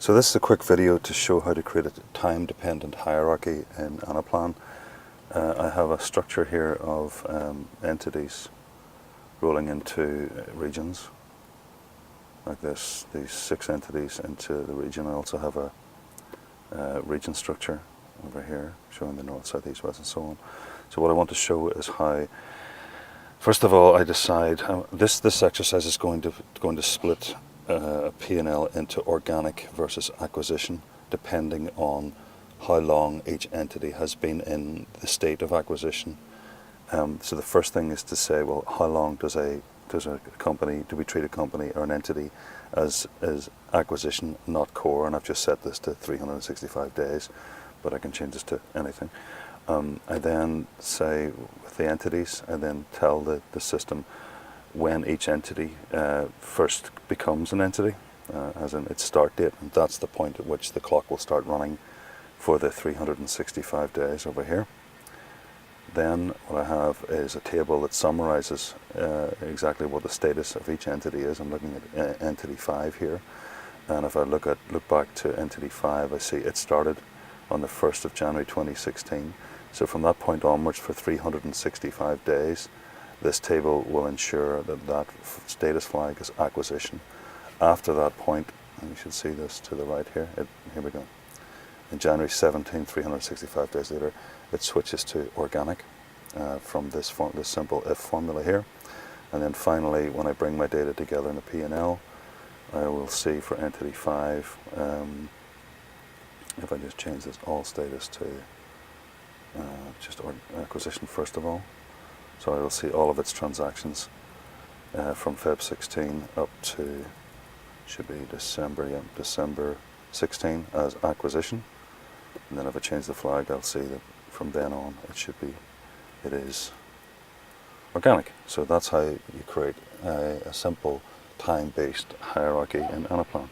So this is a quick video to show how to create a time-dependent hierarchy in Anaplan. I have a structure here of entities rolling into regions like this, these 6 entities into the region. I also have a region structure over here showing the north, south, east, west and so on. So what I want to show is how, first of all, I decide this exercise is going to split a P&L into organic versus acquisition, depending on how long each entity has been in the state of acquisition. So the first thing is to say, well, how long does a company, do we treat a company or an entity as acquisition, not core? And I've just set this to 365 days, but I can change this to anything. I then say with the entities, I then tell the system when each entity first becomes an entity, as in its start date, and that's the point at which the clock will start running for the 365 days over here. Then what I have is a table that summarizes exactly what the status of each entity is. I'm looking at entity 5 here, and if I look back to entity 5, I see it started on the 1st of January 2016. So from that point onwards, for 365 days, this table will ensure that status flag is acquisition. After that point, and you should see this to the right here, here we go. In January 17, 365 days later, it switches to organic from this simple if formula here. And then finally, when I bring my data together in the P&L, I will see for entity 5, if I just change this all status to just acquisition first of all. So I will see all of its transactions from Feb 16 up to, should be December 16 as acquisition. And then if I change the flag, I'll see that from then on it is organic. So that's how you create a simple time-based hierarchy in Anaplan.